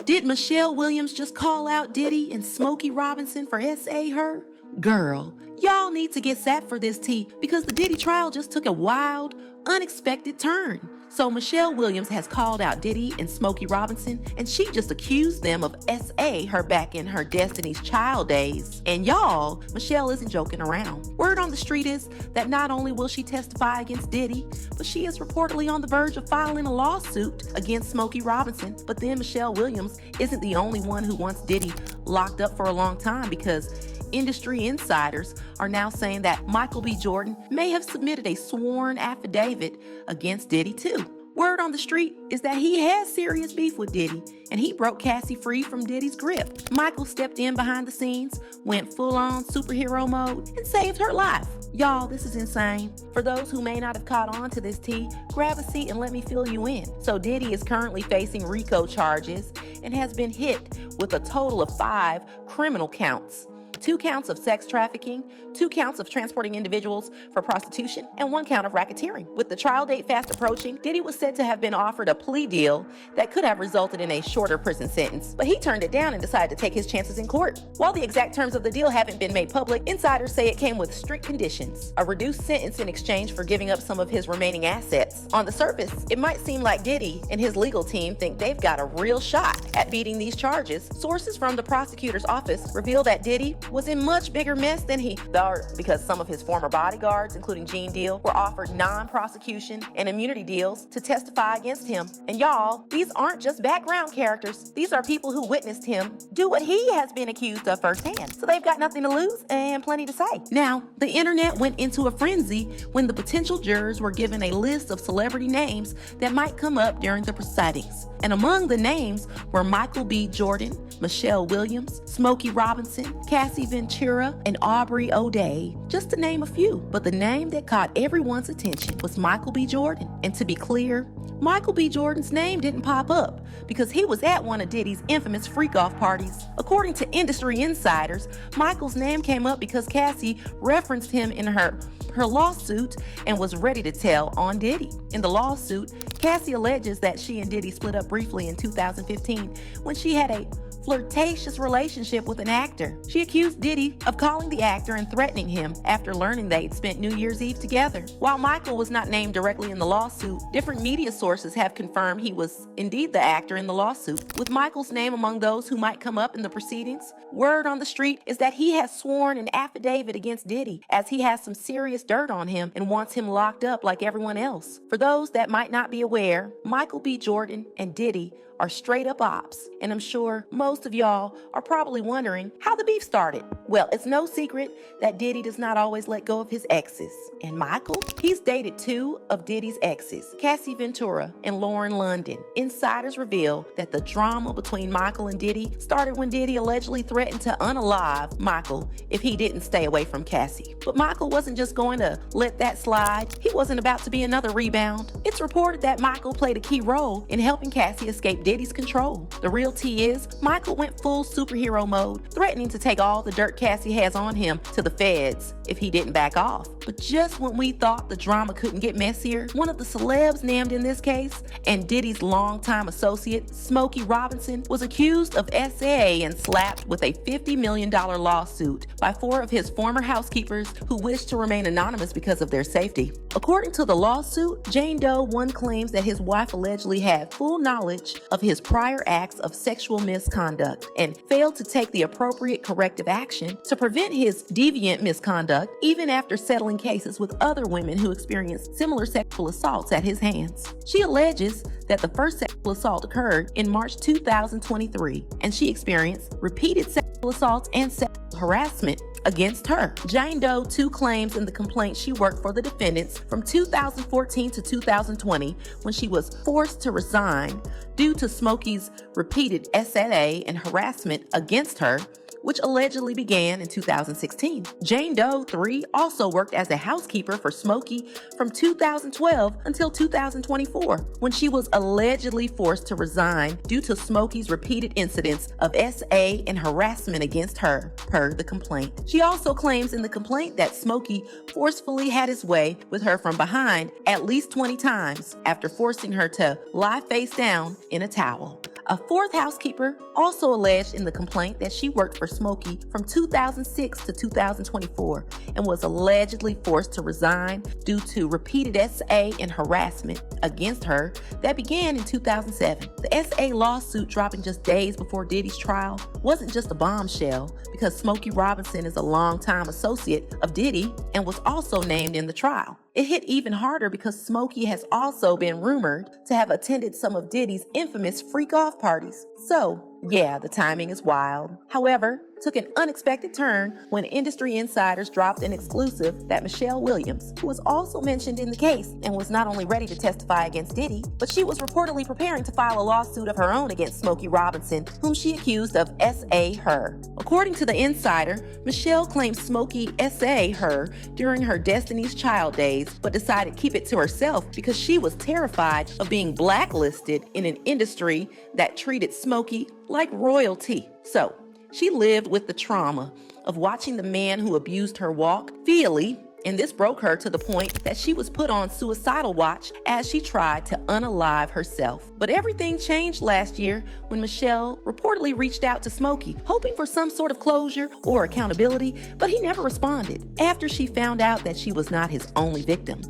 Did Michelle Williams just call out Diddy and Smokey Robinson for SA her? Girl, y'all need to get set for this tea because the Diddy trial just took a wild, unexpected turn. So Michelle Williams has called out Diddy and Smokey Robinson, and she just accused them of SA her back in her Destiny's Child days. And y'all, Michelle isn't joking around. Word on the street is that not only will she testify against Diddy, but she is reportedly on the verge of filing a lawsuit against Smokey Robinson. But then Michelle Williams isn't the only one who wants Diddy locked up for a long time, because industry insiders are now saying that Michael B. Jordan may have submitted a sworn affidavit against Diddy too. Word on the street is that he has serious beef with Diddy, and he broke Cassie free from Diddy's grip. Michael stepped in behind the scenes, went full-on superhero mode, and saved her life. Y'all, this is insane. For those who may not have caught on to this tea, grab a seat and let me fill you in. So Diddy is currently facing RICO charges and has been hit with a total of 5 criminal counts. 2 counts of sex trafficking, 2 counts of transporting individuals for prostitution, and 1 count of racketeering. With the trial date fast approaching, Diddy was said to have been offered a plea deal that could have resulted in a shorter prison sentence, but he turned it down and decided to take his chances in court. While the exact terms of the deal haven't been made public, insiders say it came with strict conditions, a reduced sentence in exchange for giving up some of his remaining assets. On the surface, it might seem like Diddy and his legal team think they've got a real shot at beating these charges. Sources from the prosecutor's office reveal that Diddy was in much bigger mess than he thought, because some of his former bodyguards, including Gene Deal, were offered non-prosecution and immunity deals to testify against him. And y'all, these aren't just background characters. These are people who witnessed him do what he has been accused of firsthand. So they've got nothing to lose and plenty to say. Now, the internet went into a frenzy when the potential jurors were given a list of celebrity names that might come up during the proceedings. And among the names were Michael B. Jordan, Michelle Williams, Smokey Robinson, Cassie Ventura, and Aubrey O'Day, just to name a few. But the name that caught everyone's attention was Michael B. Jordan. And to be clear, Michael B. Jordan's name didn't pop up because he was at one of Diddy's infamous freak-off parties. According to industry insiders, Michael's name came up because Cassie referenced him in her lawsuit and was ready to tell on Diddy. In the lawsuit, Cassie alleges that she and Diddy split up briefly in 2015 when she had a flirtatious relationship with an actor. She accused Diddy of calling the actor and threatening him after learning they'd spent New Year's Eve together. While Michael was not named directly in the lawsuit, different media sources have confirmed he was indeed the actor in the lawsuit. With Michael's name among those who might come up in the proceedings, word on the street is that he has sworn an affidavit against Diddy, as he has some serious dirt on him and wants him locked up like everyone else. For those that might not be aware, Michael B. Jordan and Diddy are straight up ops, and I'm sure most of y'all are probably wondering how the beef started. Well, it's no secret that Diddy does not always let go of his exes. And Michael, he's dated 2 of Diddy's exes, Cassie Ventura and Lauren London. Insiders reveal that the drama between Michael and Diddy started when Diddy allegedly threatened to unalive Michael if he didn't stay away from Cassie. But Michael wasn't just going to let that slide. He wasn't about to be another rebound. It's reported that Michael played a key role in helping Cassie escape Diddy's control. The real tea is, Michael went full superhero mode, threatening to take all the dirt Cassie has on him to the feds if he didn't back off. But just when we thought the drama couldn't get messier, one of the celebs named in this case, and Diddy's longtime associate, Smokey Robinson, was accused of SA and slapped with a $50 million lawsuit by 4 of his former housekeepers who wished to remain anonymous because of their safety. According to the lawsuit, Jane Doe 1 claims that his wife allegedly had full knowledge of his prior acts of sexual misconduct and failed to take the appropriate corrective action to prevent his deviant misconduct, even after settling cases with other women who experienced similar sexual assaults at his hands. She alleges that the first sexual assault occurred in March 2023, and she experienced repeated sexual assaults and sexual harassment against her. Jane Doe 2 claims in the complaint she worked for the defendants from 2014 to 2020 when she was forced to resign due to Smokey's repeated SLA and harassment against her, which allegedly began in 2016. Jane Doe 3 also worked as a housekeeper for Smokey from 2012 until 2024, when she was allegedly forced to resign due to Smokey's repeated incidents of SA and harassment against her, per the complaint. She also claims in the complaint that Smokey forcefully had his way with her from behind at least 20 times after forcing her to lie face down in a towel. A fourth housekeeper also alleged in the complaint that she worked for Smokey from 2006 to 2024 and was allegedly forced to resign due to repeated SA and harassment against her that began in 2007. The SA lawsuit dropping just days before Diddy's trial wasn't just a bombshell because Smokey Robinson is a longtime associate of Diddy and was also named in the trial. It hit even harder because Smokey has also been rumored to have attended some of Diddy's infamous freak-off parties. So, yeah, the timing is wild. However, took an unexpected turn when industry insiders dropped an exclusive that Michelle Williams, who was also mentioned in the case and was not only ready to testify against Diddy, but she was reportedly preparing to file a lawsuit of her own against Smokey Robinson, whom she accused of SA her. According to the insider, Michelle claimed Smokey SA her during her Destiny's Child days, but decided to keep it to herself because she was terrified of being blacklisted in an industry that treated Smokey like royalty. So, she lived with the trauma of watching the man who abused her walk freely, and this broke her to the point that she was put on suicidal watch as she tried to unalive herself. But everything changed last year when Michelle reportedly reached out to Smokey, hoping for some sort of closure or accountability, but he never responded after she found out that she was not his only victim,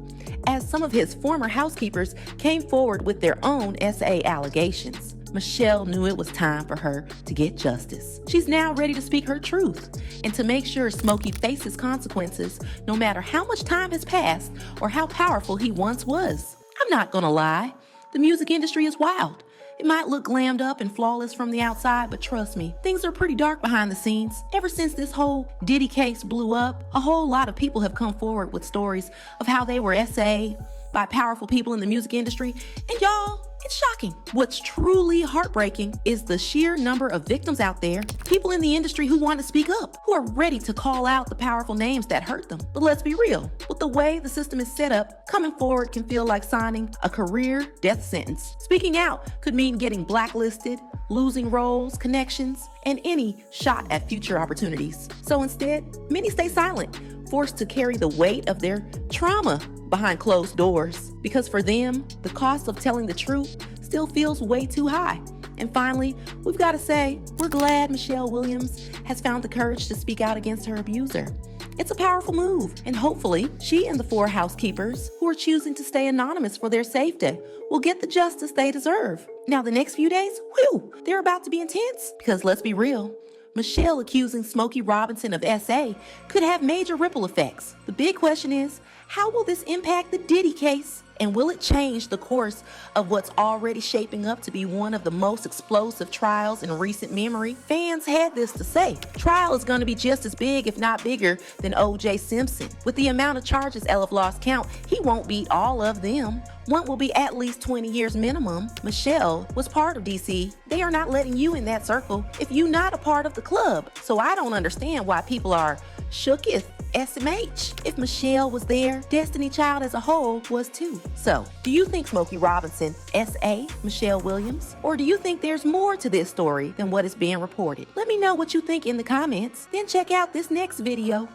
as some of his former housekeepers came forward with their own SA allegations. Michelle knew it was time for her to get justice. She's now ready to speak her truth and to make sure Smokey faces consequences no matter how much time has passed or how powerful he once was. I'm not gonna lie, the music industry is wild. It might look glammed up and flawless from the outside, but trust me, things are pretty dark behind the scenes. Ever since this whole Diddy case blew up, a whole lot of people have come forward with stories of how they were SA by powerful people in the music industry, and y'all, it's shocking. What's truly heartbreaking is the sheer number of victims out there, people in the industry who want to speak up, who are ready to call out the powerful names that hurt them. But let's be real, with the way the system is set up, coming forward can feel like signing a career death sentence. Speaking out could mean getting blacklisted, losing roles, connections, and any shot at future opportunities. So instead, many stay silent, forced to carry the weight of their trauma behind closed doors, because for them, the cost of telling the truth still feels way too high. And finally, we've got to say, we're glad Michelle Williams has found the courage to speak out against her abuser. It's a powerful move, and hopefully, she and the four housekeepers who are choosing to stay anonymous for their safety will get the justice they deserve. Now, the next few days, they're about to be intense, because let's be real, Michelle accusing Smokey Robinson of SA could have major ripple effects. The big question is, how will this impact the Diddy case? And will it change the course of what's already shaping up to be one of the most explosive trials in recent memory? Fans had this to say. Trial is going to be just as big, if not bigger, than O.J. Simpson. With the amount of charges Elif lost count, he won't beat all of them. One will be at least 20 years minimum. Michelle was part of DC. They are not letting you in that circle if you're not a part of the club. So I don't understand why people are shook if SMH. If Michelle was there, Destiny Child as a whole was too. So, do you think Smokey Robinson SA Michelle Williams? Or do you think there's more to this story than what is being reported? Let me know what you think in the comments. Then check out this next video.